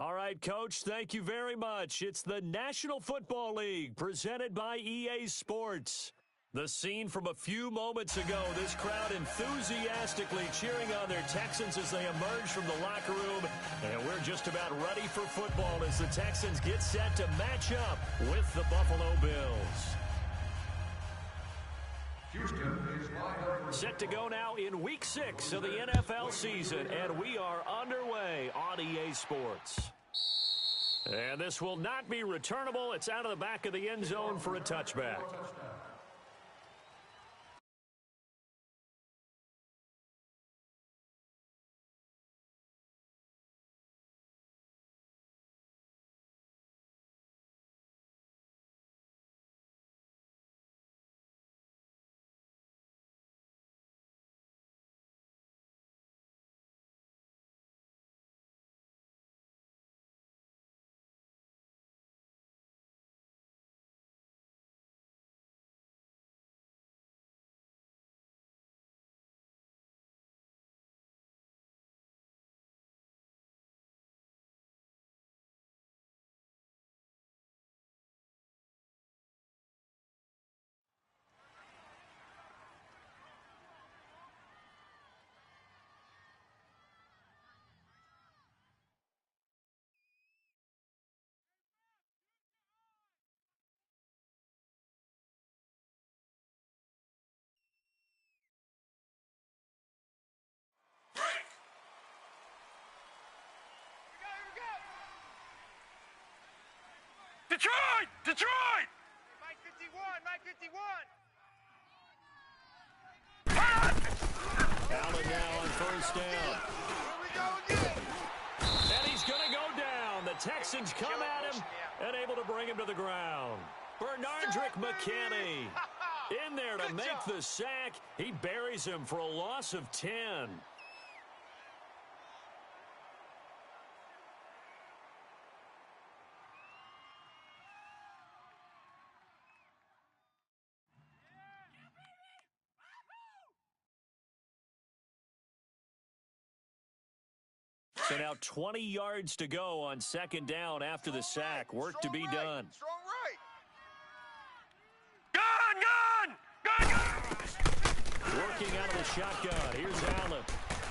All right, Coach, thank you very much. It's the National Football League presented by EA Sports. The scene from a few moments ago, this crowd enthusiastically cheering on their Texans as they emerge from the locker room. And we're just about ready for football as the Texans get set to match up with the Buffalo Bills. Set to go now in Week 6 of the NFL season, and we are underway on EA Sports. And this will not be returnable. It's out of the back of the end zone for a touchback. Detroit! Detroit! Mike 51, Mike 51. Allen now on first down. Here we go again. And he's going to go down. The Texans come at him and able to bring him to the ground. Bernardrick McKinney in there to make the sack. He buries him for a loss of 10. So now 20 yards to go on second down after the sack. Work to be done. Strong right. Gun! Gun! Gun! Working out of the shotgun. Here's Allen.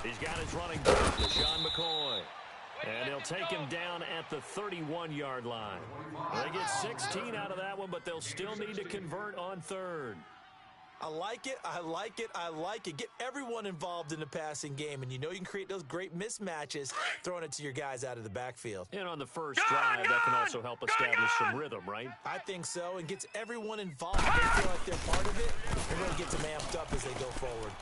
He's got his running back, LaShawn McCoy. And he'll take him down at the 31-yard line. They get 16 out of that one, but they'll still need to convert on third. I like it, I like it, I like it. Get everyone involved in the passing game, and you know you can create those great mismatches throwing it to your guys out of the backfield. And on the first drive, that can also help establish some rhythm, right? I think so, and gets everyone involved. They feel like they're part of it, and really gets them amped up as they go forward.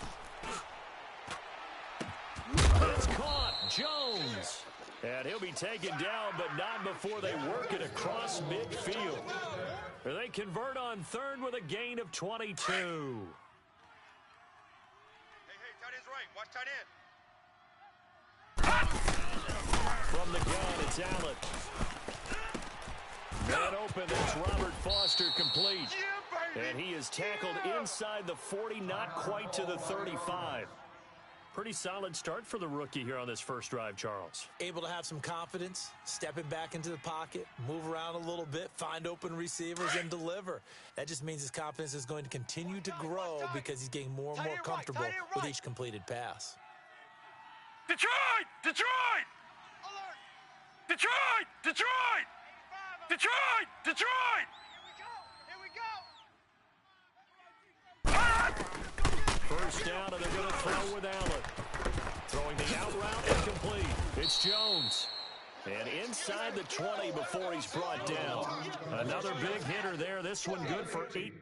It's caught. Jones. And he'll be taken down, but not before they work it across midfield. They convert on third with a gain of 22. Hey, tight end's right. Watch tight end. From the gun, it's Allen. Man open, that's Robert Foster complete. Yeah, baby. And he is tackled inside the 40, not quite to the 35. Pretty solid start for the rookie here on this first drive, Charles. Able to have some confidence, stepping back into the pocket, move around a little bit, find open receivers, and deliver. That just means his confidence is going to continue to grow because he's getting more and more comfortable with each completed pass. Detroit! Detroit! Alert. Detroit! Detroit! Detroit! Detroit! Here we go. First down, and they're going to throw with Allen. Throwing the out route and complete. It's Jones. And inside the 20 before he's brought down. Another big hitter there. This one good for 8.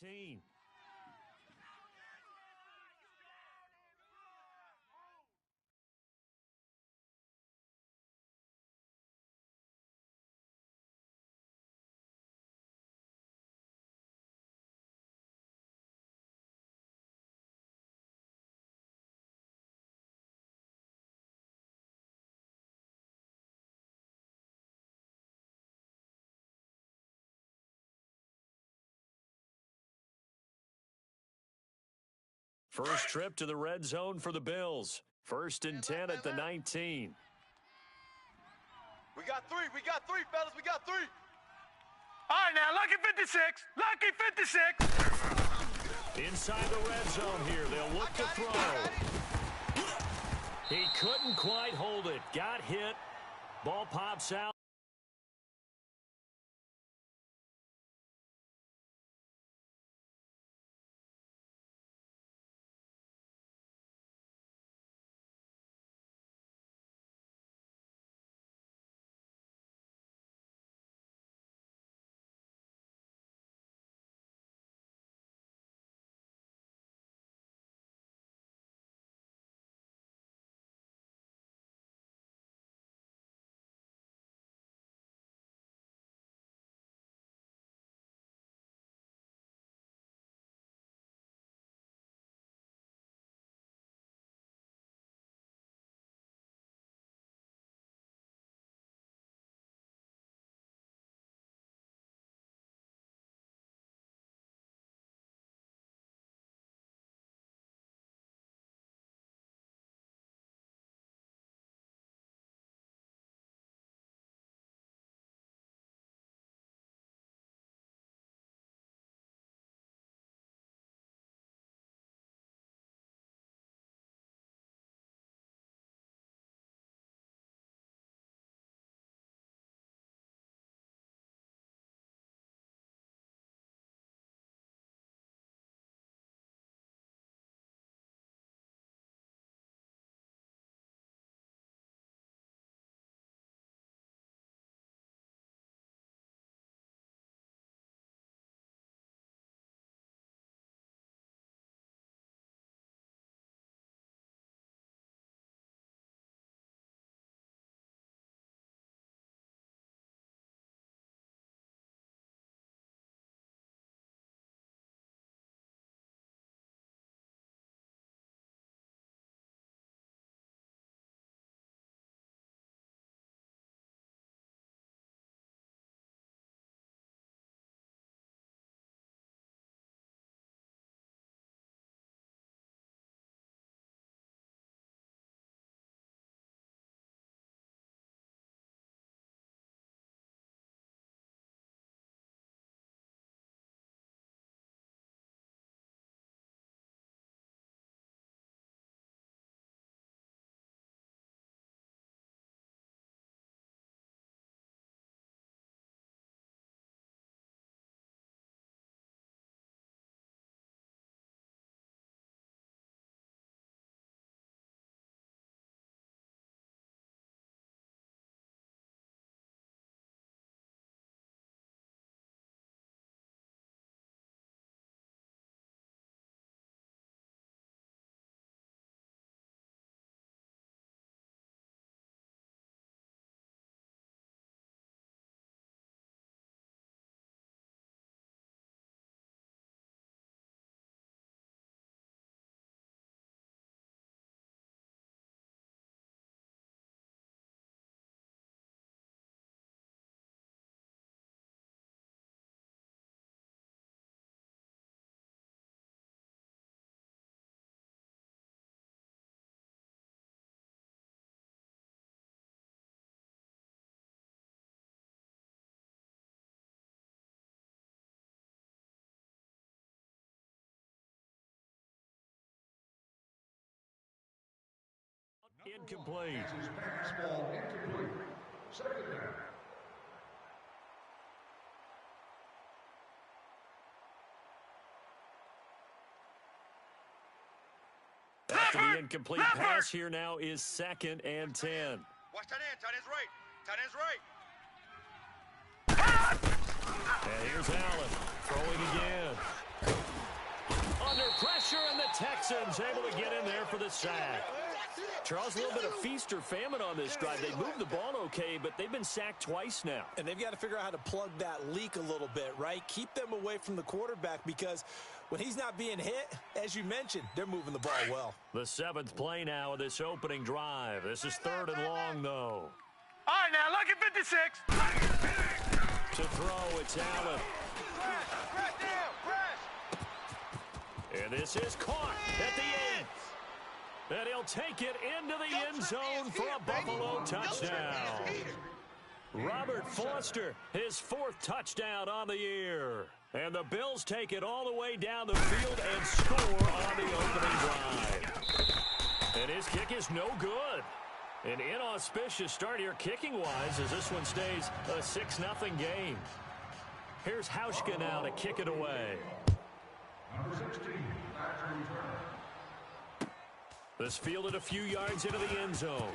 19. First trip to the red zone for the Bills. 1st and 10 at the 19. We got three, fellas, we got three. All right, now, lucky 56. Lucky 56. Inside the red zone here. They'll look to throw. He couldn't quite hold it. Got hit. Ball pops out. Incomplete. Ball incomplete. Second down. After the incomplete pass, here now is 2nd and 10. Watch tight end, tight end's right. Tight end's right. And here's Allen throwing again. Texans able to get in there for the sack. Charles, a little bit of feast or famine on this drive. They moved the ball okay, but they've been sacked twice now. And they've got to figure out how to plug that leak a little bit, right? Keep them away from the quarterback because when he's not being hit, as you mentioned, they're moving the ball well. The seventh play now of this opening drive. This is 3rd and long, though. All right, now, lucky 56. To throw, it's Allen. And this is caught at the 8th. And he'll take it into the end zone for a Buffalo touchdown. Robert Foster, his 4th touchdown on the year. And the Bills take it all the way down the field and score on the opening drive. And his kick is no good. An inauspicious start here kicking-wise as this one stays a 6-0 game. Here's Hauschka now to kick it away. Number 16, back to return. This fielded a few yards into the end zone.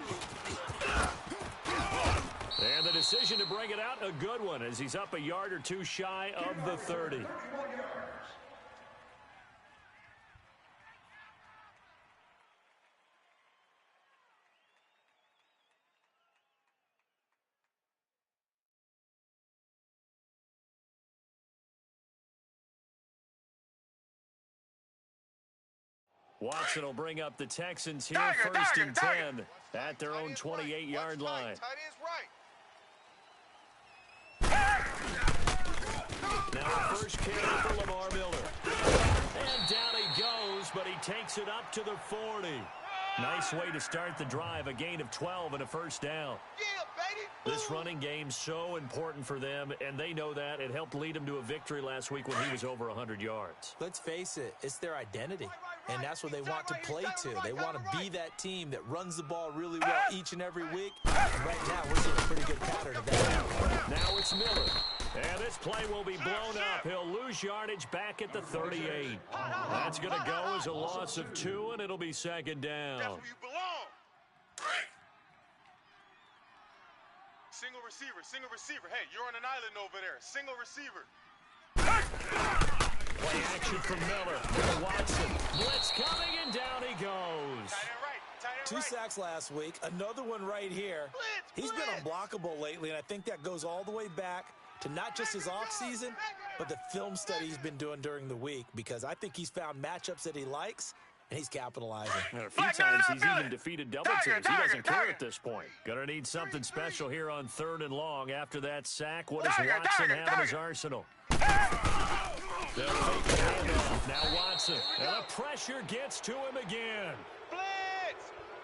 And the decision to bring it out, a good one, as he's up a yard or two shy of the 30. 31 yards. Watson will bring up the Texans here, 1st and 10 at their own 28-yard line. Tight end's right. Now the first carry for Lamar Miller. And down he goes, but he takes it up to the 40. Nice way to start the drive, a gain of 12 and a first down. Yeah, baby. This running game's so important for them, and they know that. It helped lead them to a victory last week when he was over 100 yards. Let's face it, it's their identity, and that's what they want to play to. They want to be that team that runs the ball really well each and every week. And right now, we're seeing a pretty good pattern of that. Now it's Miller. And this play will be blown up. He'll lose yardage back at the 38. That's going to go as a loss of 2, and it'll be 2nd down. That's where you belong. Single receiver. Hey, you're on an island over there. Single receiver. Play action from Miller. To Watson. Blitz coming, and down he goes. Tight end right. 2 sacks last week. Another one right here. He's been unblockable lately, and I think that goes all the way back to not just his offseason, but the film study he's been doing during the week, because I think he's found matchups that he likes, and he's capitalizing. And a few times he's even defeated double teams. He doesn't care at this point. Gonna need something special here on 3rd and long. After that sack, what does Watson have in his arsenal? They'll fake the handoff. Now Watson. And the pressure gets to him again.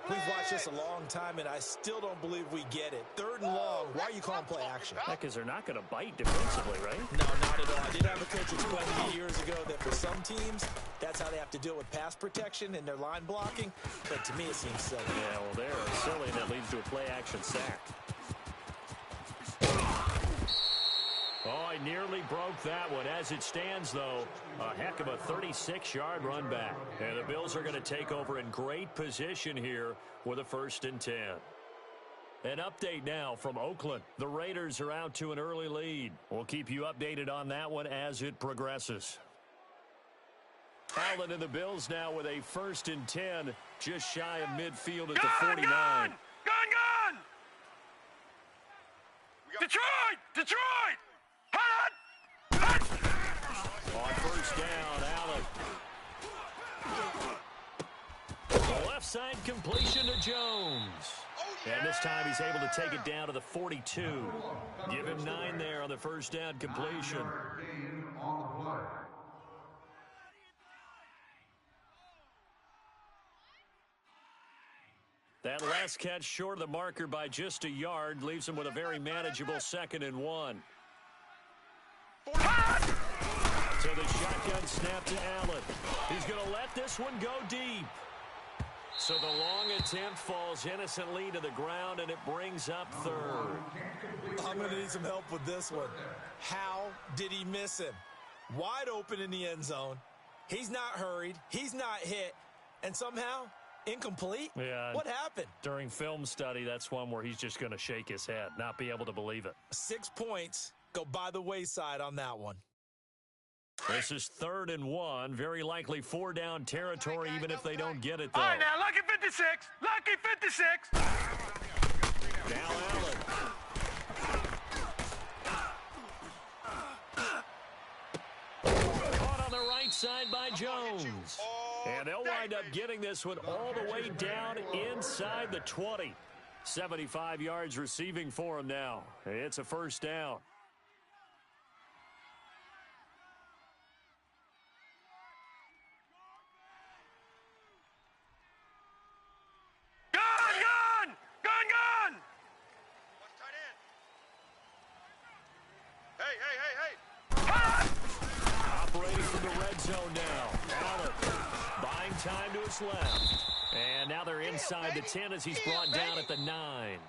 We've watched this a long time, and I still don't believe we get it. 3rd and long, why are you calling play action? Because they're not going to bite defensively, right? No, not at all. I did have a coach explain to me years ago that for some teams, that's how they have to deal with pass protection and their line blocking. But to me, it seems silly. Yeah, well, they're silly, and that leads to a play action sack. Oh, I nearly broke that one. As it stands, though, a heck of a 36-yard run back. And the Bills are going to take over in great position here with a 1st and 10. An update now from Oakland. The Raiders are out to an early lead. We'll keep you updated on that one as it progresses. Allen and the Bills now with a 1st and 10, just shy of midfield at the 49. Gun! Detroit! Hot! On 1st down, Allen. The left side completion to Jones. And this time he's able to take it down to the 42. Give him 9 there on the 1st down completion. Gain on the play. That last catch short of the marker by just a yard leaves him with a very manageable 2nd and 1. So the shotgun snap to Allen. He's going to let this one go deep. So the long attempt falls innocently to the ground, and it brings up 3rd. I'm going to need some help with this one. How did he miss him? Wide open in the end zone. He's not hurried. He's not hit. And somehow, incomplete? Yeah. What happened? During film study, that's one where he's just going to shake his head, not be able to believe it. 6 points go by the wayside on that one. This is 3rd and 1. Very likely 4-down territory, even if they don't get it, though. All right, now, lucky 56. Lucky 56. Now Allen. Caught on the right side by Jones. And they'll wind up getting this one all the way down inside the 20. 75 yards receiving for him now. It's a 1st down. Gun! Hey! Operating from the red zone now. Allen buying time to his left. And now they're inside the 10 as he's brought down at the 9.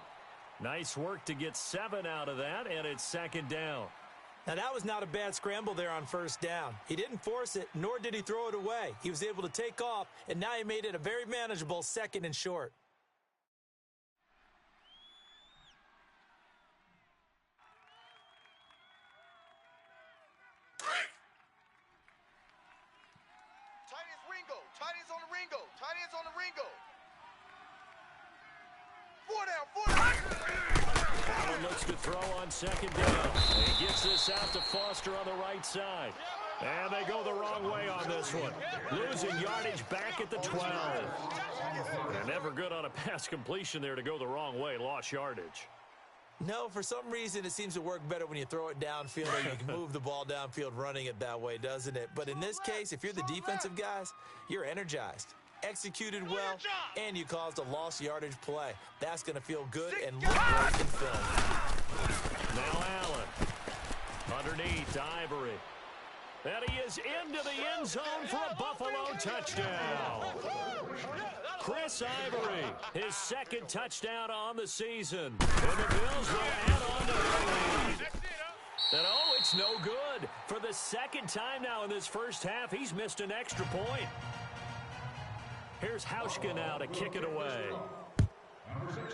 Nice work to get 7 out of that, and it's 2nd down. Now, that was not a bad scramble there on 1st down. He didn't force it, nor did he throw it away. He was able to take off, and now he made it a very manageable 2nd and short. Tight ends on the Ringo. Tight ends on the Ringo. 4 down. Allen looks to throw on 2nd down. He gets this out to Foster on the right side. And they go the wrong way on this one. Losing yardage back at the 12. They're never good on a pass completion there to go the wrong way. Lost yardage. No, for some reason, it seems to work better when you throw it downfield or you can move the ball downfield running it that way, doesn't it? But in this case, if you're the defensive guys, you're energized, executed well, and you caused a lost yardage play. That's going to feel good and look great in film. Now Allen. Underneath to Ivory. And he is into the end zone for a Buffalo touchdown. Chris Ivory, his 2nd touchdown on the season. And the Bills will add on to their lead. And oh, it's no good. For the 2nd time now in this first half, he's missed an extra point. Here's Hauschka now to kick it away. Number 16,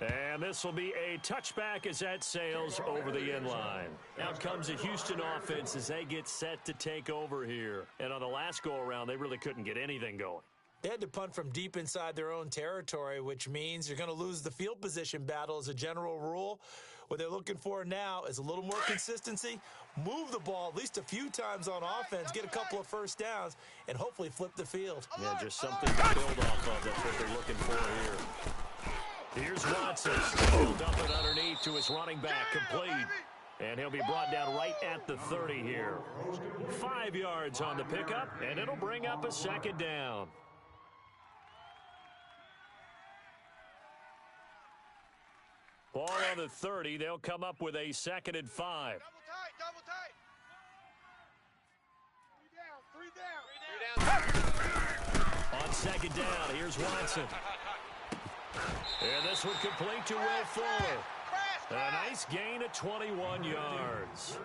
And this will be a touchback as that sails over the end line. Out comes the Houston offense as they get set to take over here. And on the last go-around, they really couldn't get anything going. They had to punt from deep inside their own territory, which means you're going to lose the field position battle as a general rule. What they're looking for now is a little more consistency, move the ball at least a few times on offense, get a couple of 1st downs, and hopefully flip the field. Yeah, just something to build off of. That's what they're looking for here. Here's Watson. He'll dump it underneath to his running back, complete. And he'll be brought down right at the 30 here. 5 yards on the pickup, and it'll bring up a 2nd down. Ball on the 30. They'll come up with a 2nd and 5. Double tight. 3 down. On 2nd down, here's Watson. And this one complete to Will Fuller. A nice gain of 21 yards.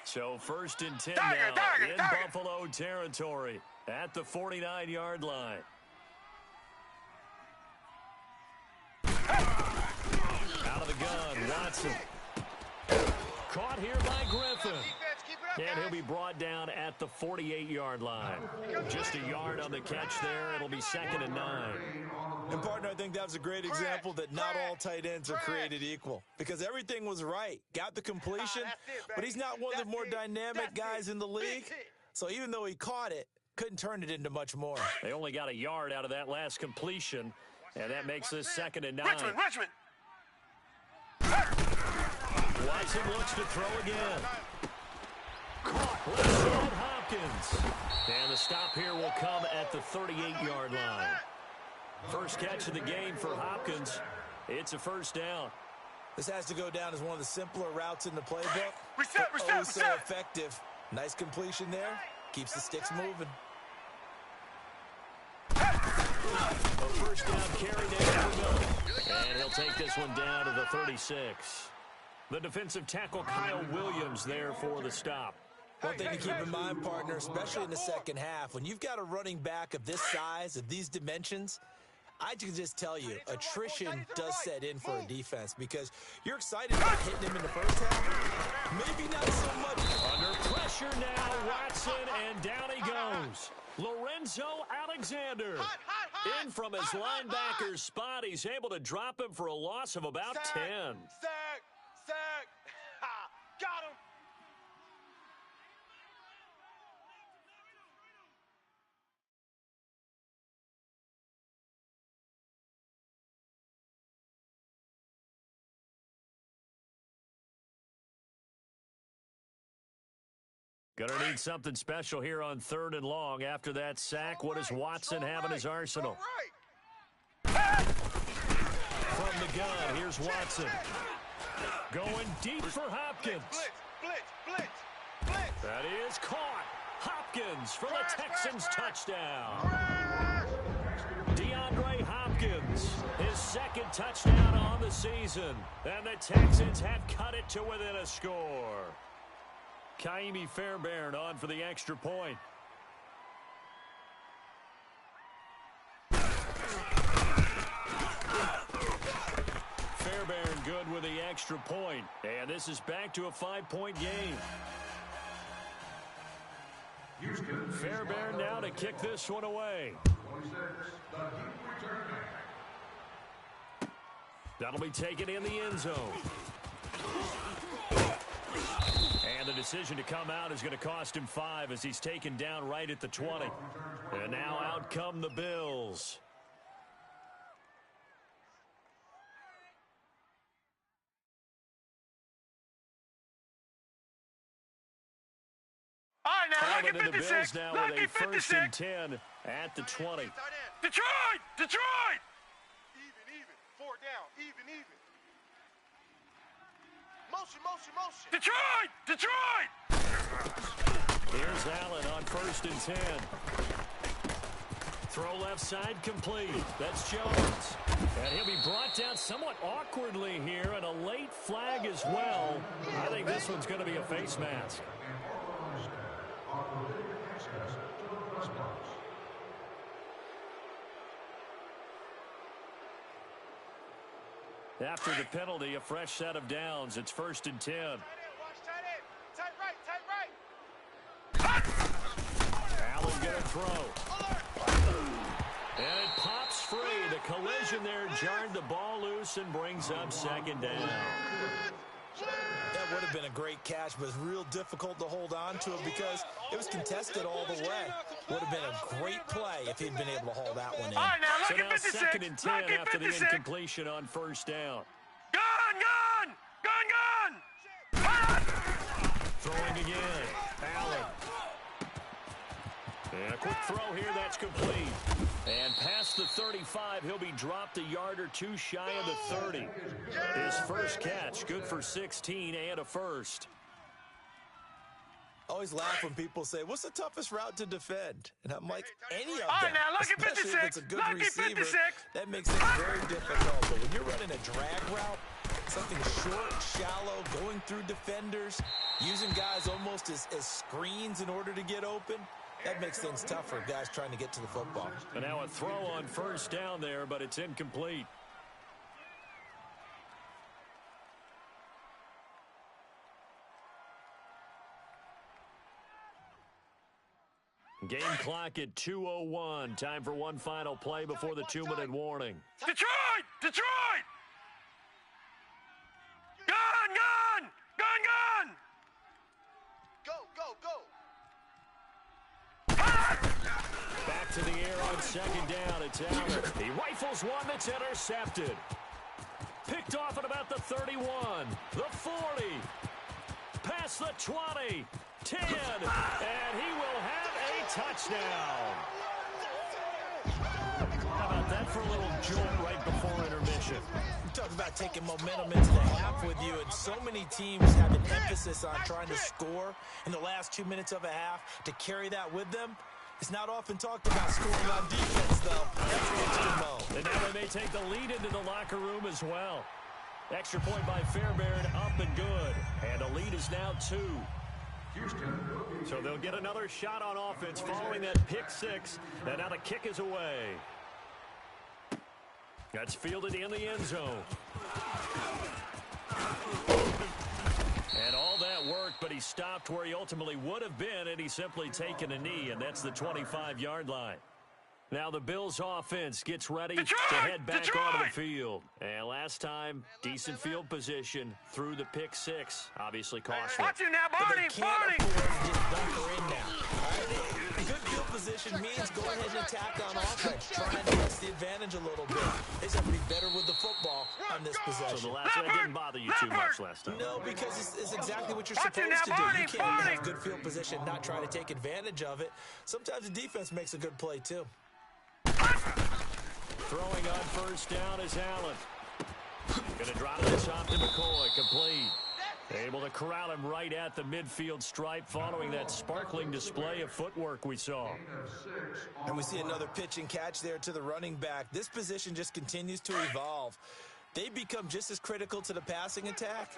So 1st and 10 now in Buffalo territory at the 49-yard line. Out of the gun, Watson. Caught here by Griffin. And he'll be brought down at the 48-yard line. Just a yard on the catch there. It'll be 2nd and 9. And, partner, I think that was a great example that not all tight ends are created equal because everything was right. Got the completion, but he's not one of the more dynamic guys in the league. So even though he caught it, couldn't turn it into much more. They only got a yard out of that last completion, and that makes this 2nd and 9. Richmond. Watson looks to throw again. Caught. Rashad Hopkins. And the stop here will come at the 38-yard line. First catch of the game for Hopkins. It's a 1st down. This has to go down as one of the simpler routes in the playbook. Reset. So effective. Nice completion there. Keeps the sticks moving. A 1st down carry there for Miller. And he'll take this one down to the 36. The defensive tackle Kyle Williams there for the stop. One thing to keep in mind, partner, especially in the second half, when you've got a running back of this size, of these dimensions, I can just tell you, attrition does set in for a defense because you're excited about hitting him in the first half. Maybe not so much. Under pressure now, Watson, and down he goes. Lorenzo Alexander. In from his linebacker's spot, he's able to drop him for a loss of about 10. Sack! Got him! Gonna need something special here on 3rd and long. After that sack, what does Watson have in his arsenal? From the gun, here's Watson. Going deep for Hopkins. Blitz! That is caught. Hopkins for the Texans touchdown. DeAndre Hopkins, his second touchdown on the season. And the Texans have cut it to within a score. Kaimi Fairbairn on for the extra point. Fairbairn good with the extra point. And this is back to a 5-point game. Fairbairn now to kick this one away. That'll be taken in the end zone. And the decision to come out is going to cost him 5 as he's taken down right at the 20. And now out come the Bills. All right, now, Allen and the 56. Bills now with a Lucky 56. 1st and 10 at the 20. Detroit! Even. 4 down. Even. Motion. Detroit! Here's Allen on 1st and 10. Throw left side complete. That's Jones. And he'll be brought down somewhat awkwardly here, and a late flag as well. I think this one's going to be a face mask. After the penalty, a fresh set of downs. It's 1st and 10. Tight right. Allen gonna throw. And it pops free. The collision there jarred the ball loose and brings up 2nd down. That would have been a great catch, but it's real difficult to hold on to it because it was contested all the way. Would have been a great play if he'd been able to hold that one in. All right, now, So lucky now 56. 2nd and 10 Lucky after the 56. incompletion on 1st down. Gun! Throwing again. Allen. And a quick throw here, that's complete. And past the 35, he'll be dropped a yard or 2 shy of the 30. His first catch, good for 16 and a first. Always laugh when people say, what's the toughest route to defend? And I'm like, any of them. All right, now, lucky Especially 56. if it's a good Lucky receiver, 56. that makes it very difficult. But when you're running a drag route, something short, shallow, going through defenders, using guys almost as screens in order to get open, that makes things tough for guys trying to get to the football. And now a throw on 1st down there, but it's incomplete. Game clock at 2:01. Time for one final play before the 2-minute warning. Detroit! Gun! Go. Back to the air on 2nd down. It's Allen. He rifles one that's intercepted. Picked off at about the 31, the 40, past the 20, 10, and he will have a touchdown. How about that for a little jolt right before intermission? You talk about taking momentum into the half with you, and so many teams have an emphasis on trying to score in the last 2 minutes of a half. To carry that with them, it's not often talked about scoring on defense, though. That's what's to know. And now they may take the lead into the locker room as well. Extra point by Fairbairn, up and good. And the lead is now 2. So they'll get another shot on offense following that pick six. And now the kick is away. That's fielded in the end zone. And all that worked, but he stopped where he ultimately would have been, and he's simply taken a knee, and that's the 25-yard line. Now the Bills offense gets ready to head back onto the field. And last time, decent field position through the pick six. Obviously costly. Watch you now, But Barney, they can't Barney. afford to just bunker in now. Good field position means go ahead and attack on offense. Try and press the advantage a little bit. They just have to be better with the football on this possession. So the last one didn't bother you too much last time. No, because it's exactly what you're Watch it supposed to now, do. Barney, You can't Barney. have good field position, not try to take advantage of it. Sometimes the defense makes a good play, too. Throwing on first down is Allen. Going to drop this off to McCoy. Complete. Able to corral him right at the midfield stripe following that sparkling display of footwork we saw. And we see another pitch and catch there to the running back. This position just continues to evolve. They become just as critical to the passing attack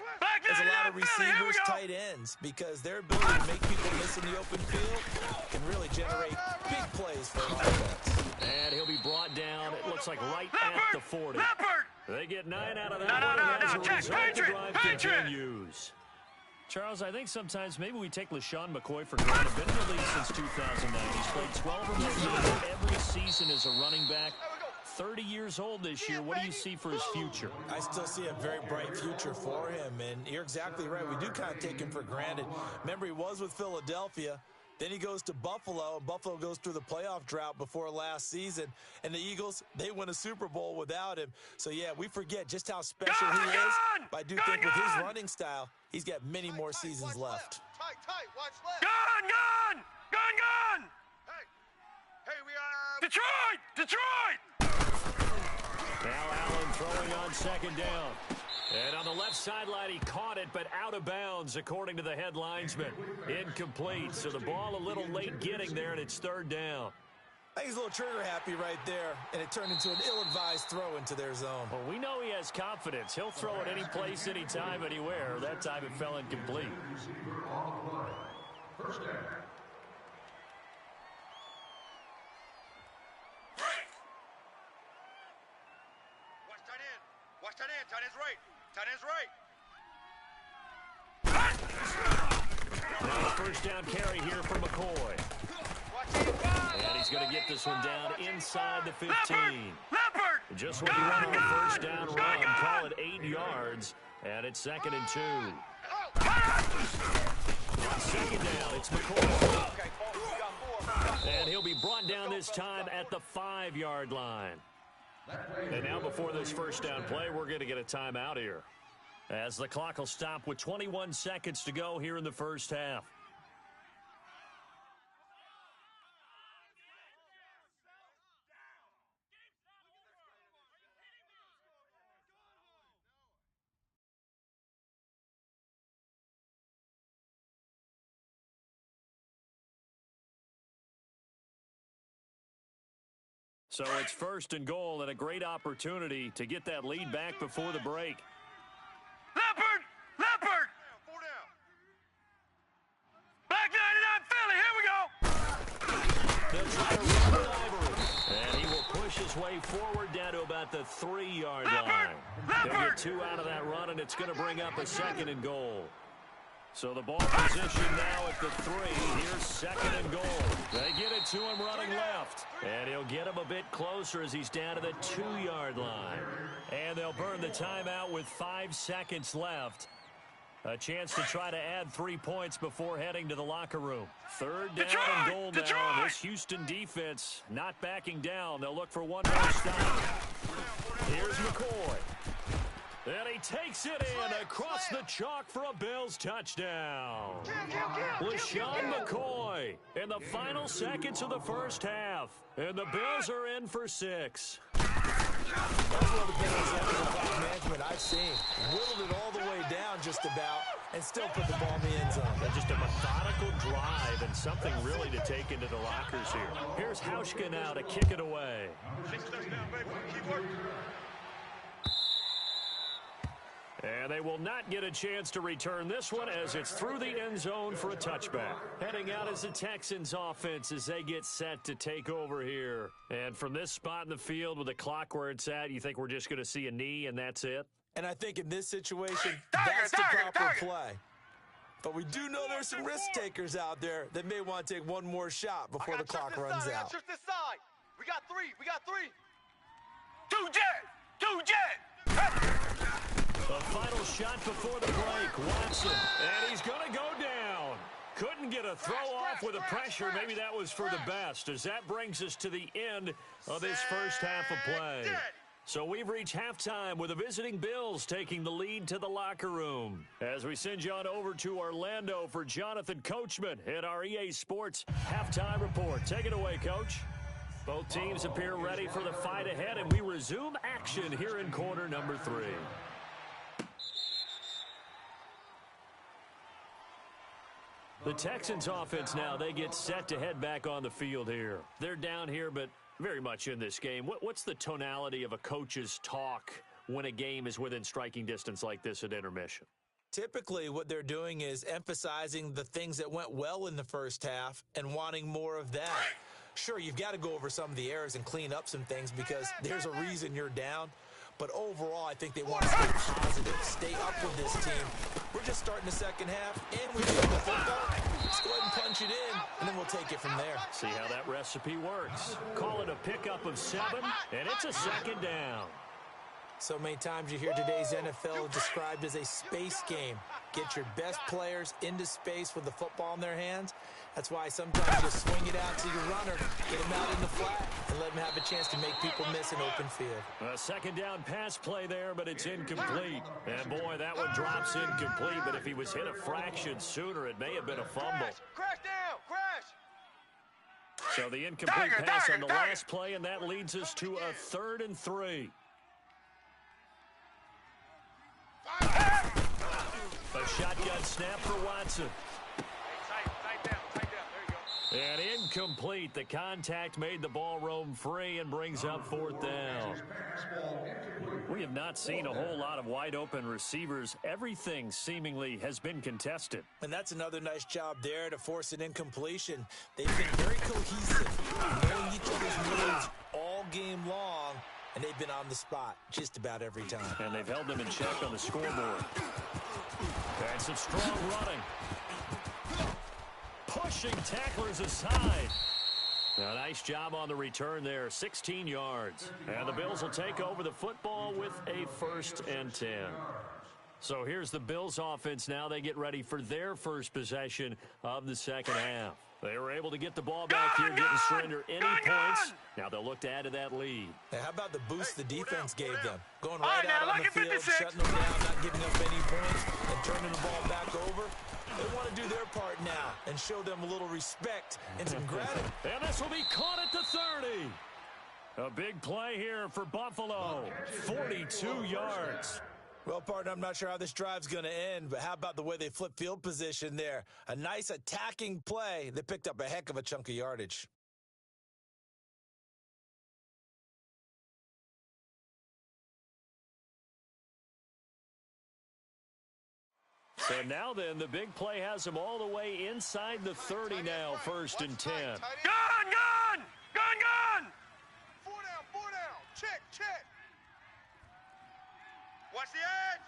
as a lot of receivers, tight ends, because their ability to make people miss in the open field can really generate big plays for an offense. And he'll be brought down, it looks like right at the 40. They get 9 out of that No, one, and as a check, result, the Patriot, drive Patriot. continues. Charles, I think sometimes maybe we take LaShawn McCoy for granted. Been in the league since 2009. He's played 12 or more games every season as a running back. 30 years old this year. What do you see for his future? I still see a very bright future for him, and you're exactly right. We do kind of take him for granted. Remember, he was with Philadelphia. Then he goes to Buffalo, and Buffalo goes through the playoff drought before last season. And the Eagles, they win a Super Bowl without him. So, yeah, we forget just how special he is. But I do think with his running style, he's got many more seasons left. Tight, watch left. Gone! Hey, we are... Detroit! Now Allen throwing on second down. And on the left sideline, he caught it, but out of bounds, according to the head linesman. Incomplete, so the ball a little late getting there, and it's third down. I think he's a little trigger happy right there, and it turned into an ill-advised throw into their zone. Well, we know he has confidence. He'll throw it any place, anytime, anywhere. That time it fell incomplete. First down. Watch tight end. Tight end's right. Tight end's right. Now a first down carry here for McCoy. And he's going to get this one down inside the 15. Just what he went on the first down run. Call it 8 yards. And it's 2nd and 2. On second down, it's McCoy. And he'll be brought down this time at the 5-yard line. And now before this first down play, we're going to get a timeout here, as the clock will stop with 21 seconds to go here in the first half. So it's 1st and goal, and a great opportunity to get that lead back before the break. Leopard! Four down. Back 99 Philly, here we go! They'll try to run the Ivory. And he will push his way forward down to about the 3-yard line. They'll get 2 out of that run, and it's going to bring up a 2nd and goal. So the ball position now at the 3. Here's 2nd and goal. They get it to him running left. And he'll get him a bit closer as he's down to the 2-yard line. And they'll burn the timeout with 5 seconds left. A chance to try to add 3 points before heading to the locker room. 3rd down and goal now. This Houston defense not backing down. They'll look for one more stop. Here's McCoy. And he takes it in across the chalk for a Bills touchdown. LaShawn McCoy in the final seconds of the first half. And the Bills are in for 6. That's one of the best clock management I've seen. Whittled it all the way down just about and still put the ball in the end zone. And just a methodical drive and something really to take into the lockers here. Here's Hauschka now to kick it away. And they will not get a chance to return this one as it's through the end zone for a touchback. Heading out is the Texans offense as they get set to take over here. And from this spot in the field with the clock where it's at, you think we're just going to see a knee and that's it? And I think in this situation, that's the proper play. But we do know there's some risk takers out there that may want to take one more shot before the clock runs out. We got three. Two jet. The final shot before the break, Watson, and he's going to go down. Couldn't get a throw off with the pressure. Maybe that was for the best, as that brings us to the end of this first half of play. So we've reached halftime with the visiting Bills taking the lead to the locker room. As we send you on over to Orlando for Jonathan Coachman at our EA Sports Halftime Report. Take it away, Coach. Both teams appear ready for the fight ahead, and we resume action here in quarter number 3. The Texans offense now, they get set to head back on the field here. They're down here, but very much in this game. What's the tonality of a coach's talk when a game is within striking distance like this at intermission? Typically, what they're doing is emphasizing the things that went well in the first half and wanting more of that. Sure, you've got to go over some of the errors and clean up some things because there's a reason you're down. But overall, I think they want to stay positive, stay up with this team. We're just starting the second half, and we get the football. Let's go ahead and punch it in, and then we'll take it from there. See how that recipe works. Call it a pickup of 7, and it's a second down. So many times you hear today's NFL described as a space game. Get your best players into space with the football in their hands. That's why sometimes you just swing it out to your runner, get him out in the flat, and let him have a chance to make people miss an open field. A second down pass play there, but it's incomplete. And, boy, that one drops incomplete, but if he was hit a fraction sooner, it may have been a fumble. Crash down, crash. So the incomplete pass on the last play, and that leads us to a 3rd and 3. A shotgun snap for Watson. Tight down. There you go. And incomplete. The contact made the ball roam free and brings up 4th down. We have not seen a whole lot of wide-open receivers. Everything seemingly has been contested. And that's another nice job there to force an incompletion. They've been very cohesive, knowing each other's moves all game long, and they've been on the spot just about every time. And they've held them in check on the scoreboard. And some strong running. Pushing tacklers aside. A nice job on the return there, 16 yards. And the Bills will take over the football with a 1st and 10. So here's the Bills offense now. They get ready for their first possession of the second half. They were able to get the ball back here, didn't surrender any points. Now they'll look to add to that lead. Now, how about the boost the defense gave them? Going right out on the field, shutting them down, not giving up any points, and turning the ball back over. They want to do their part now and show them a little respect and some gratitude. And this will be caught at the 30. A big play here for Buffalo. 42 yards. Well, partner, I'm not sure how this drive's going to end, but how about the way they flip field position there? A nice attacking play. They picked up a heck of a chunk of yardage. So now then, the big play has them all the way inside the 30 now, 1st and 10. Gun! 4 down. Check. Watch the edge.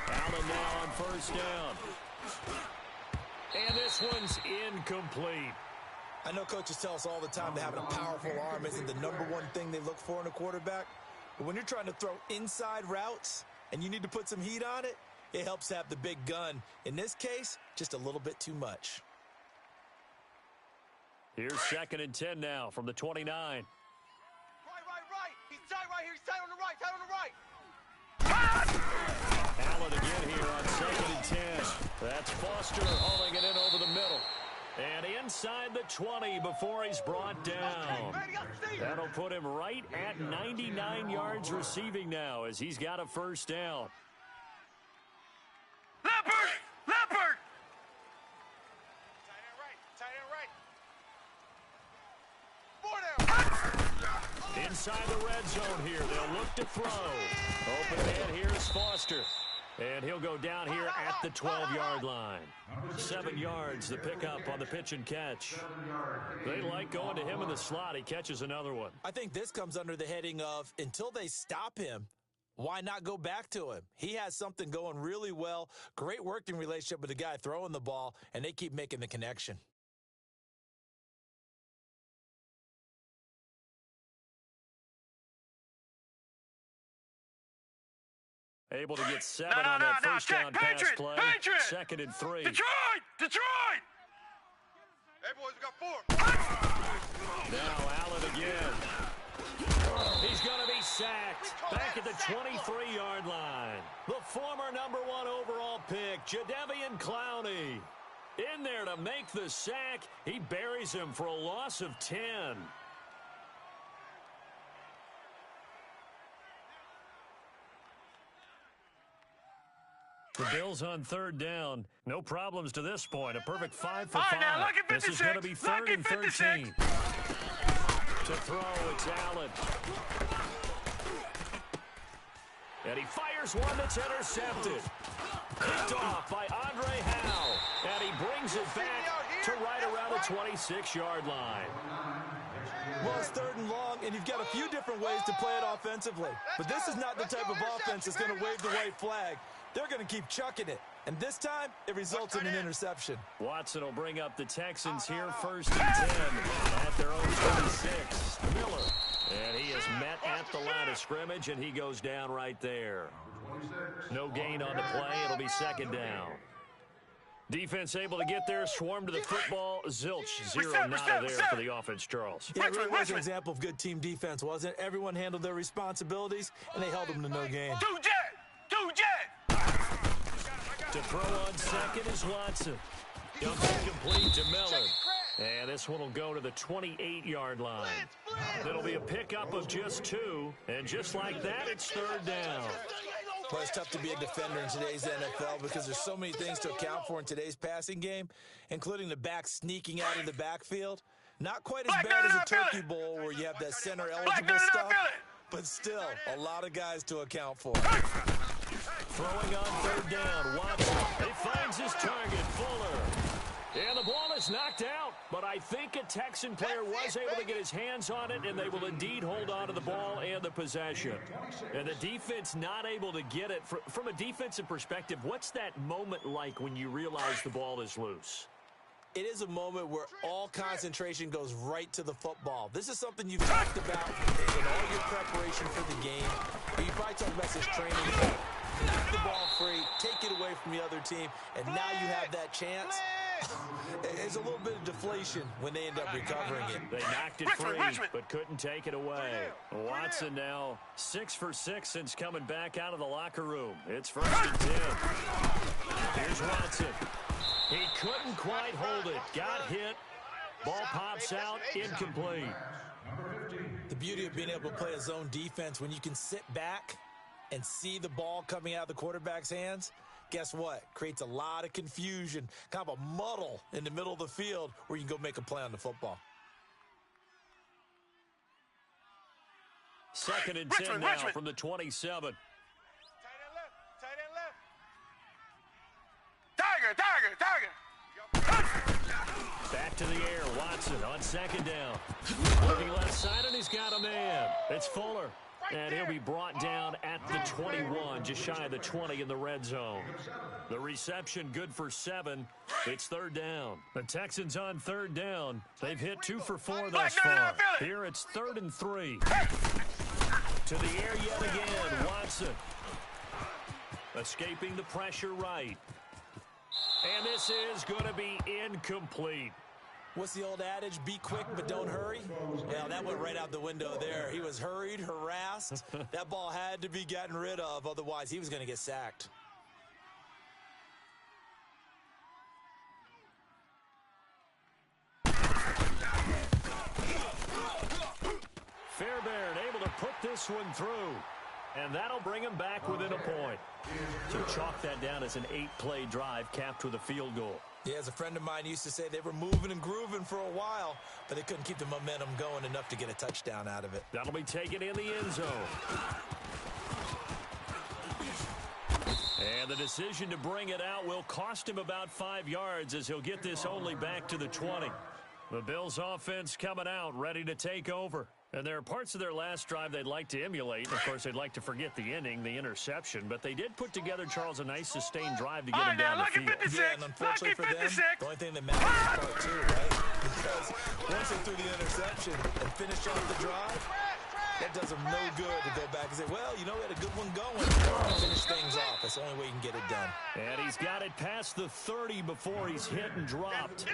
Allen now on 1st down. And this one's incomplete. I know coaches tell us all the time that having a powerful arm isn't the number one thing they look for in a quarterback. But when you're trying to throw inside routes and you need to put some heat on it, it helps to have the big gun. In this case, just a little bit too much. Here's 2nd and 10 now from the 29. Right. He's tight right here. He's tight on the right. Allen again here on 2nd and 10. That's Foster hauling it in over the middle. And inside the 20 before he's brought down. That'll put him right at 99 yards receiving now as he's got a 1st down. Leopard! Tight end right. 4 down. inside the red zone here. They'll look to throw. Open man, here's Foster. And he'll go down here at the 12-yard line. 7 yards, the pickup on the pitch and catch. They like going to him in the slot. He catches another one. I think this comes under the heading of until they stop him, why not go back to him? He has something going really well. Great working relationship with the guy throwing the ball, and they keep making the connection. Able to get 7 on that first down pass play. Second and 3. Detroit! Hey, boys, we got 4. Now Allen again. He's going to be sacked back at the 23-yard line. The former #1 overall pick, Jadeveon Clowney. In there to make the sack. He buries him for a loss of 10. The Bills on third down. No problems to this point. A perfect 5 for 5. Now look at 56. This is going to be third and 13. To throw, it's Allen. And he fires one that's intercepted. Picked off by Andre Howe. And he brings it back to right around the 26-yard line. Well, it's third and long, and you've got a few different ways to play it offensively. But this is not the type of offense that's going to wave the white flag. They're going to keep chucking it. And this time, it results in an interception. Watson will bring up the Texans here first and 10 at their own 26. Miller. And he is met at the line of scrimmage, and he goes down right there. No gain on the play. It'll be second down. Defense able to get there, swarm to the football. Zilch, 0 nada there for the offense, Charles. Yeah, it really was an example of good team defense, wasn't it? Everyone handled their responsibilities, and they held them to no gain. Two jet! To throw on second is Watson. Dumps complete to Miller. And this one will go to the 28-yard line. It'll be a pickup of just 2. And just like that, it's third down. Well, it's tough to be a defender in today's NFL because there's so many things to account for in today's passing game, including the back sneaking out of the backfield. Not quite as bad as a turkey bowl where you have that center eligible stuff, but still a lot of guys to account for. Throwing on third down, Watson. He finds his target, Fuller. And the ball is knocked out, but I think a Texan player was able to get his hands on it, and they will indeed hold on to the ball and the possession. And the defense not able to get it. From a defensive perspective, what's that moment like when you realize the ball is loose? It is a moment where all concentration goes right to the football. This is something you've talked about in all your preparation for the game. You probably talked about this training camp. Knock the ball free, take it away from the other team, and now you have that chance. It's a little bit of deflation when they end up recovering it. They knocked it free, but couldn't take it away. Watson now 6 for 6 since coming back out of the locker room. It's first and 10. Here's Watson. He couldn't quite hold it. Got hit. Ball pops out, incomplete. The beauty of being able to play a zone defense when you can sit back and see the ball coming out of the quarterback's hands, guess what? Creates a lot of confusion, kind of a muddle in the middle of the field where you can go make a play on the football. Second and 10 now from the 27. Tight end left. Tiger. Back to the air, Watson on second down. Looking left side, and he's got a man. It's Fuller. And he'll be brought down at the 21, just shy of the 20 in the red zone. The reception good for 7. It's third down. The Texans on third down. They've hit 2 for 4 thus far. Here it's 3rd and 3. To the air yet again, Watson. Escaping the pressure right. And this is going to be incomplete. What's the old adage? Be quick, but don't hurry. Yeah, that went right out the window there. He was hurried, harassed. That ball had to be gotten rid of, otherwise he was going to get sacked. Fairbairn able to put this one through. And that'll bring him back within a point. To chalk that down as an 8-play drive capped with a field goal. Yeah, as a friend of mine used to say, they were moving and grooving for a while, but they couldn't keep the momentum going enough to get a touchdown out of it. That'll be taken in the end zone. And the decision to bring it out will cost him about 5 yards as he'll get this only back to the 20. The Bills offense coming out, ready to take over. And there are parts of their last drive they'd like to emulate. And of course, they'd like to forget the inning, the interception. But they did put together, Charles, a nice sustained drive to get him down the field. Yeah, and unfortunately for them, the only thing that matters is part two, right? Because once they threw the interception and finished off the drive, that does them no good to go back and say, well, you know, we had a good one going. Finish things off. That's the only way you can get it done. And he's got it past the 30 before he's hit and dropped.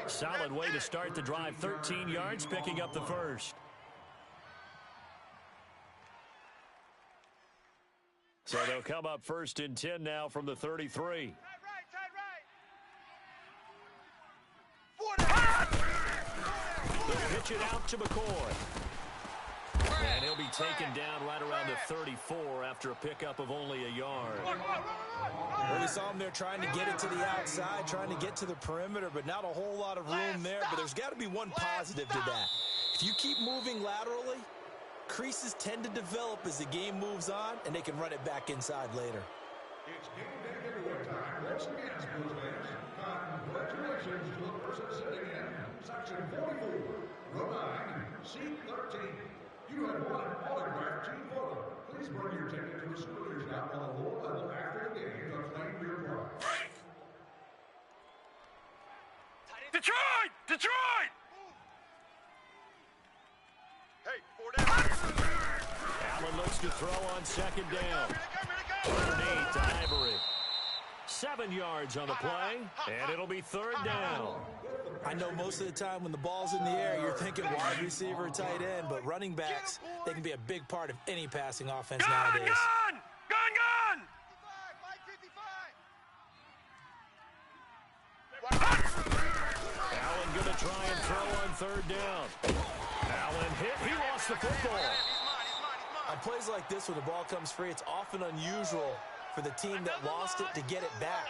Solid way to start the drive. 13 yards, picking up the first. So they'll come up first and 10 now from the 33. They'll pitch it out to McCoy. And he'll be taken down right around the 34 after a pickup of only a yard. Well, we saw him there trying to get it to the outside, trying to get to the perimeter, but not a whole lot of room there. But there's got to be one positive to that. If you keep moving laterally, creases tend to develop as the game moves on, and they can run it back inside later. It's game day giveaway time. Once again, Bills fans, congratulations to the person sitting in section 44, row 9, seat 13. You have won an autographed team photo. Please bring your ticket to the souvenirs shop on the lower level after the game to claim your prize. Detroit! Detroit! Hey, 4 down. Allen looks to throw on second down. Underneath to Ivory. 7 yards on the play, and it'll be third down. I know most of the time when the ball's in the air, you're thinking wide receiver, tight end, but running backs, they can be a big part of any passing offense nowadays. Gun! Allen going to try and throw on third down. Allen hit. He lost the football. On plays like this, when the ball comes free, it's often unusual for the team that lost it to get it back.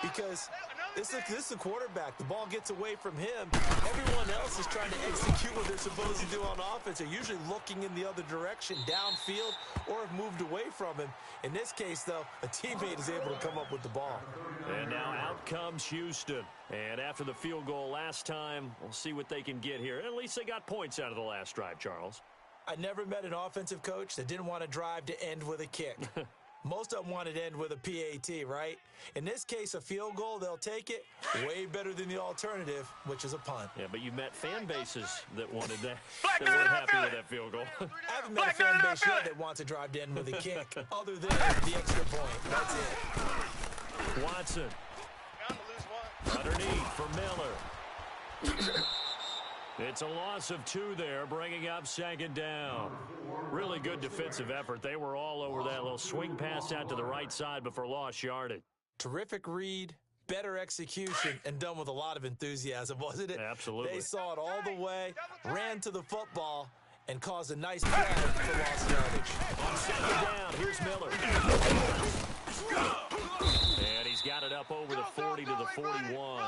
Because this is the quarterback. The ball gets away from him. Everyone else is trying to execute what they're supposed to do on offense. They're usually looking in the other direction, downfield, or have moved away from him. In this case, though, a teammate is able to come up with the ball. And now out comes Houston. And after the field goal last time, we'll see what they can get here. At least they got points out of the last drive, Charles. I never met an offensive coach that didn't want to drive to end with a kick. Most of them wanted to end with a PAT, right? In this case, a field goal, they'll take it. Way better than the alternative, which is a punt. Yeah, but you met fan bases that wanted that. They weren't happy with that field goal. I haven't met a fan base yet that wants to drive to end with a kick, other than the extra point. That's it. Watson. Underneath for Miller. It's a loss of 2 there, bringing up second down. Really good defensive effort. They were all over that little swing pass out to the right side before lost yardage. Terrific read, better execution, and done with a lot of enthusiasm, wasn't it? Absolutely. They saw it all the way, ran to the football, and caused a nice play for lost yardage. On second down, here's Miller. And he's got it up over the 40 to the 41.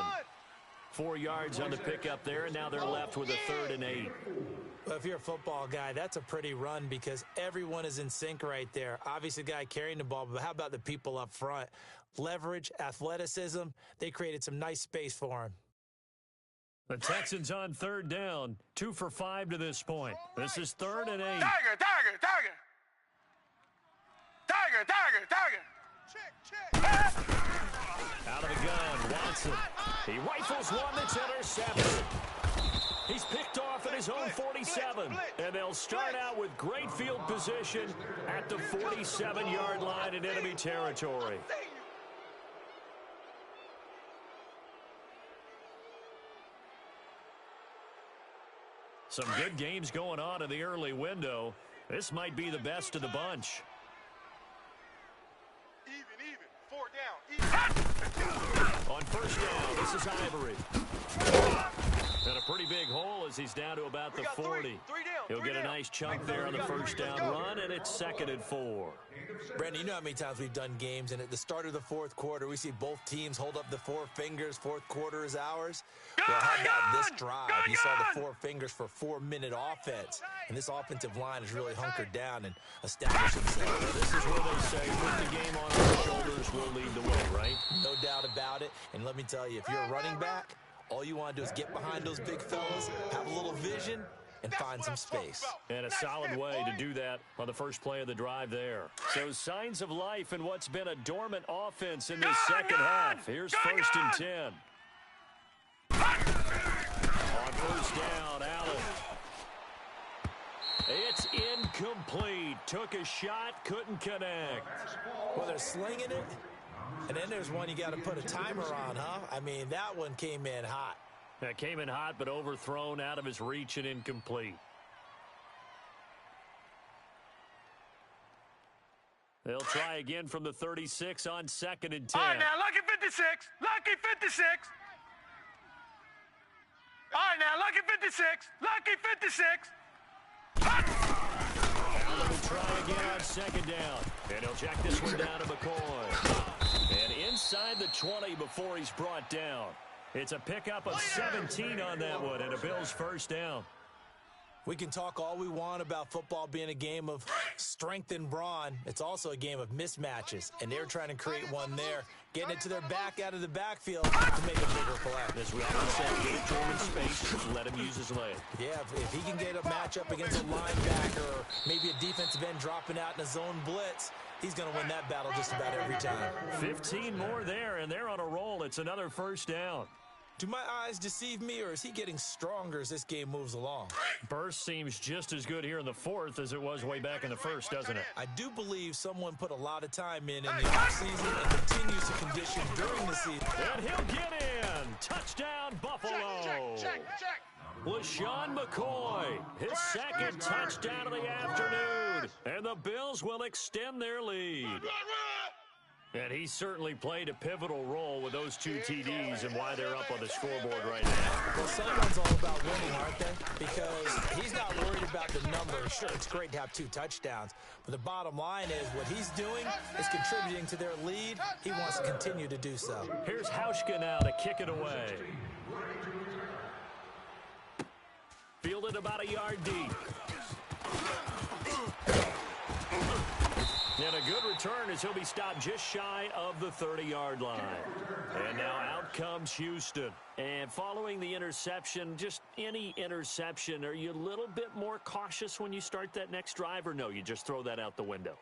4 yards on the pickup there, and now they're left with a 3rd and 8. Well, if you're a football guy, that's a pretty run because everyone is in sync right there. Obviously, the guy carrying the ball, but how about the people up front? Leverage, athleticism, they created some nice space for him. The Texans on 3rd down, 2 for 5 to this point. This is 3rd and 8. Tiger! Out of the gun, Watson. He rifles one that's intercepted. He's picked off at his own 47. And they'll start out with great field position at the 47-yard line in enemy territory. Some good games going on in the early window. This might be the best of the bunch. Even. 4 down. Even. On first down, this is Ivory. And a pretty big hole as he's down to about the 40. Three down, He'll get a nice chunk there on the first down run, and it's 2nd and 4. Brandon, you know how many times we've done games, and at the start of the fourth quarter, we see both teams hold up the 4 fingers, fourth quarter is ours. Well, how about this drive? You saw the 4 fingers for 4-minute offense, and this offensive line is really hunkered down and established itself. This is where they say, put the game on our shoulders, we'll lead the way, right? No doubt about it, and let me tell you, if you're a running back, all you want to do is get behind those big fellas, have a little vision, and find some space. And a solid way to do that on the first play of the drive there. So signs of life in what's been a dormant offense in this second half. Here's 1st and 10. On first down, Allen. It's incomplete. Took a shot, couldn't connect. Well, they're slinging it. And then there's one you got to put a timer on, huh? I mean, that one came in hot. That came in hot, but overthrown, out of his reach and incomplete. They'll try again from the 36 on 2nd and 10. All right, now, lucky 56. Lucky 56. All right, now, lucky 56. Lucky 56. Allen will try again on 2nd down. And he'll check this one down to McCoy. And inside the 20 before he's brought down. It's a pickup of 17 on that one, and a Bills first down. We can talk all we want about football being a game of strength and brawn. It's also a game of mismatches, and they're trying to create one there, getting it to their back out of the backfield to make a bigger play. As we always say, give Jordan space, just let him use his leg. Yeah, if he can get a matchup against a linebacker or maybe a defensive end dropping out in a zone blitz, he's going to win that battle just about every time. 15 more there, and they're on a roll. It's another first down. Do my eyes deceive me, or is he getting stronger as this game moves along? Burst seems just as good here in the 4th as it was way back in the 1st, doesn't it? I do believe someone put a lot of time in the offseason and continues to condition during the season. And he'll get in. Touchdown, Buffalo. Check. LaShawn McCoy, his 2nd touchdown of the afternoon. And the Bills will extend their lead. And he certainly played a pivotal role with those 2 TDs and why they're up on the scoreboard right now. Well, someone's all about winning, aren't they? Because he's not worried about the number. Sure, it's great to have 2 touchdowns, but the bottom line is what he's doing is contributing to their lead. He wants to continue to do so. Here's Hauschka now to kick it away. Fielded about a yard deep. And a good return as he'll be stopped just shy of the 30-yard line. And now out comes Houston. And following the interception, just any interception, are you a little bit more cautious when you start that next drive, or no, you just throw that out the window?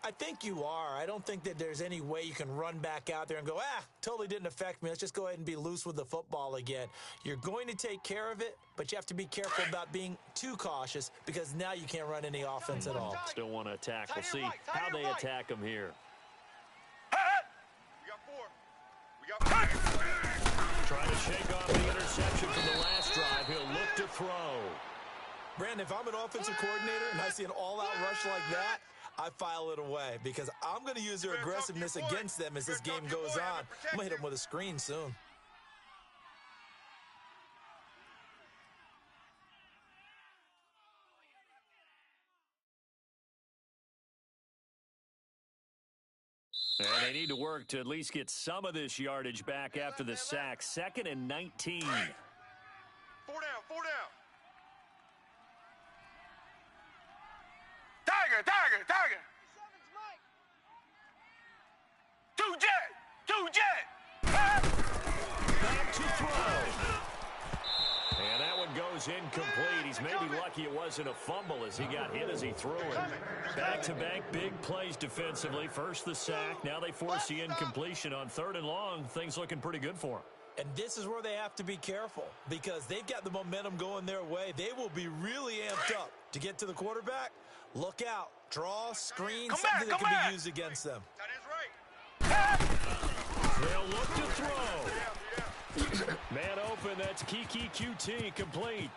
I think you are. I don't think that there's any way you can run back out there and go, totally didn't affect me. Let's just go ahead and be loose with the football again. You're going to take care of it, but you have to be careful about being too cautious because now you can't run any offense at all. Still want to attack. We'll see how they attack him here. We got 4. Trying to shake off the interception from the last drive. He'll look to throw. Brandon, if I'm an offensive coordinator and I see an all-out rush like that, I file it away because I'm going to use their aggressiveness against them as this game goes on. I'm going to hit them with a screen soon. And they need to work to at least get some of this yardage back after the sack. 2nd and 19. 4 down. Tiger. 2 jet. Back to throw. And that one goes incomplete. He's maybe lucky it wasn't a fumble as he got hit as he threw it. Back-to-back big plays defensively. First the sack. Now they force the incompletion on 3rd and long. Things looking pretty good for him. And this is where they have to be careful because they've got the momentum going their way. They will be really amped up to get to the quarterback. Look out. Draw, screen, something that can be used against them. That is right. They'll look to throw. Man open, that's Kiki QT, complete.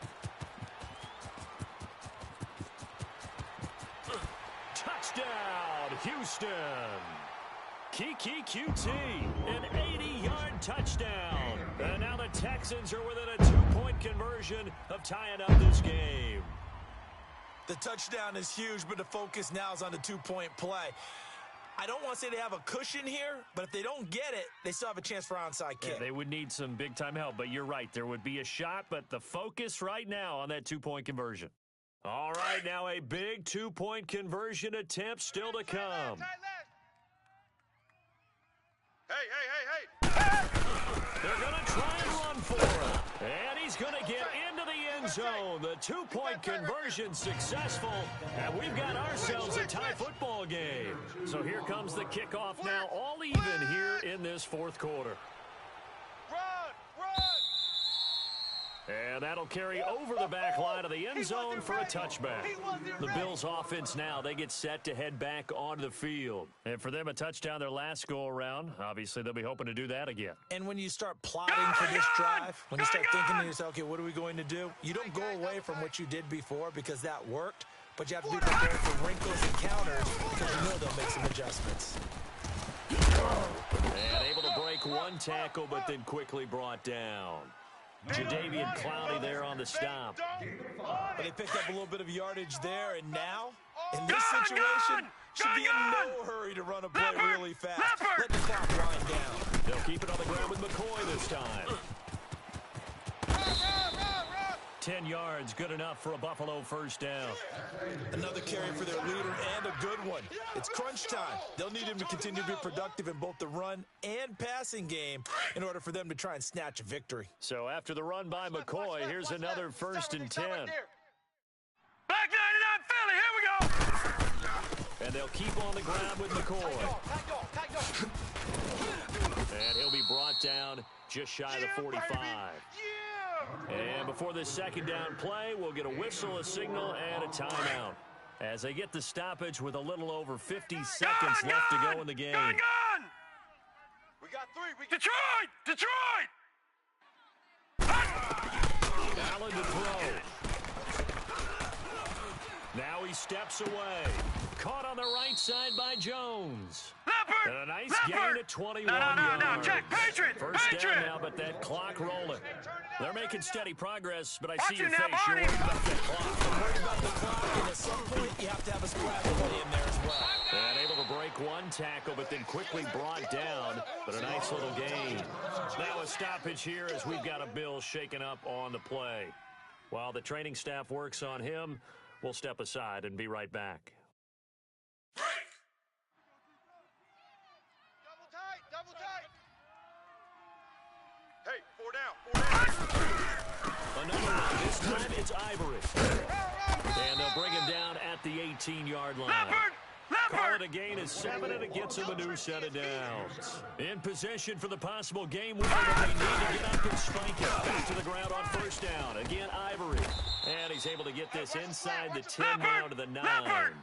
Touchdown, Houston. Kiki QT, an 80-yard touchdown. And now the Texans are within a 2-point conversion of tying up this game. The touchdown is huge, but the focus now is on the 2-point play. I don't want to say they have a cushion here, but if they don't get it, they still have a chance for onside kick. Yeah, they would need some big-time help, but you're right. There would be a shot, but the focus right now on that 2-point conversion. All right, now a big 2-point conversion attempt still to come. Hey! They're going to try and run for it. And he's going to get into the end zone. The 2-point conversion successful. And we've got ourselves a tie football game. So here comes the kickoff now, all even here in this fourth quarter. And that'll carry over the back line of the end zone for a touchback. The Bills offense now, they get set to head back onto the field. And for them, a touchdown their last go-around. Obviously, they'll be hoping to do that again. And when you start plotting for this drive, when you start thinking to yourself, okay, what are we going to do? You don't go away from what you did before because that worked, but you have to be prepared for wrinkles and counters because you know they'll make some adjustments. And able to break one tackle, but then quickly brought down. Jadeveon Clowney there on the stop. But they picked up a little bit of yardage there, and now, in this situation, should be in no hurry to run a play really fast. Let the clock wind down. They'll keep it on the ground with McCoy this time. 10 yards, good enough for a Buffalo first down. Another carry for their leader, and a good one. It's crunch time. They'll need him to continue to be productive in both the run and passing game in order for them to try and snatch a victory. So after the run by McCoy, here's another 1st and 10. Back 99 Philly, here we go. And they'll keep on the ground with McCoy. And he'll be brought down just shy of the 45. And before this second down play, we'll get a whistle, a signal, and a timeout. As they get the stoppage with a little over 50 seconds left to go in the game. We got 3. Detroit! Allen to throw. Now he steps away. Caught on the right side by Jones. And a nice gain at 21 yards. No, check. Patriot! First down now, but that clock rolling. They're making steady progress, but I see your Watch it now, face. You're worried about that clock. Worried about the clock, and at some point, you have to have a scrap play in there as well. And able to break one tackle, but then quickly brought down. But a nice little gain. Now a stoppage here as we've got a Bill shaken up on the play. While the training staff works on him, we'll step aside and be right back. Double tight. Hey, 4 down. Another one. This time it's Ivory. And they'll bring him down at the 18-yard line. Call it a gain of 7, and it gets him a new set of downs. In position for the possible game winner, but they need to get up and spike it. Back to the ground on first down. Again, Ivory. And he's able to get this inside the 10 now to the 9.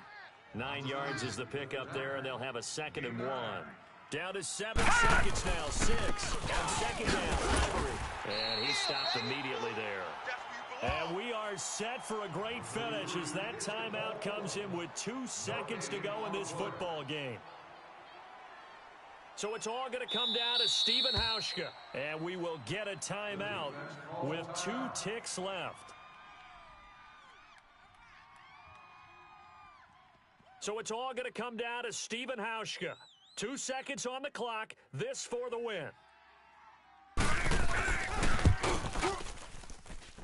9 yards is the pickup there, and they'll have a 2nd and 1. Down to 7 seconds now. 6 on second down. Ivory. And he stopped immediately there. And we are set for a great finish as that timeout comes in with 2 seconds to go in this football game. So it's all going to come down to Stephen Hauschka. And we will get a timeout with 2 ticks left. So it's all going to come down to Stephen Hauschka. 2 seconds on the clock. This for the win.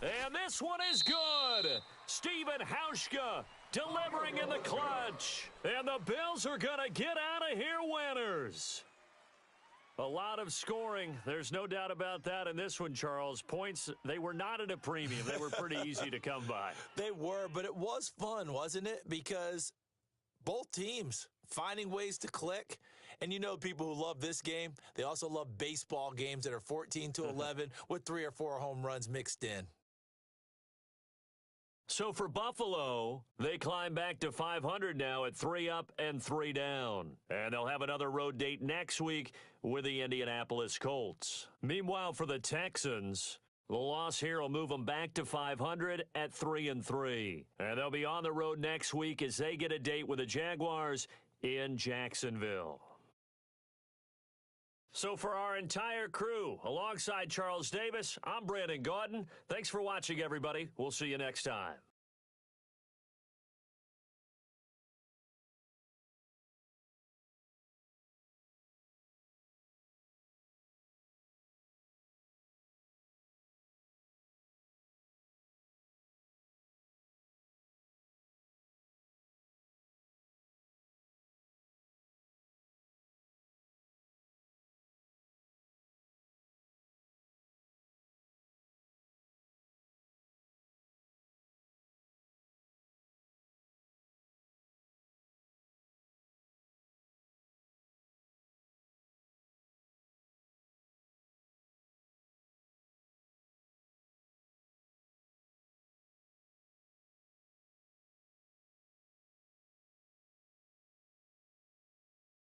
And this one is good. Stephen Hauschka delivering in the clutch. And the Bills are going to get out of here winners. A lot of scoring. There's no doubt about that in this one, Charles. Points, they were not at a premium. They were pretty easy to come by. They were, but it was fun, wasn't it? Because both teams finding ways to click. And you know people who love this game, they also love baseball games that are 14-11 with 3 or 4 home runs mixed in. So for Buffalo, they climb back to 500 now at 3 up and 3 down. And they'll have another road date next week with the Indianapolis Colts. Meanwhile, for the Texans, the loss here will move them back to 500 at 3-3. And they'll be on the road next week as they get a date with the Jaguars in Jacksonville. So for our entire crew, alongside Charles Davis, I'm Brandon Gaudin. Thanks for watching, everybody. We'll see you next time.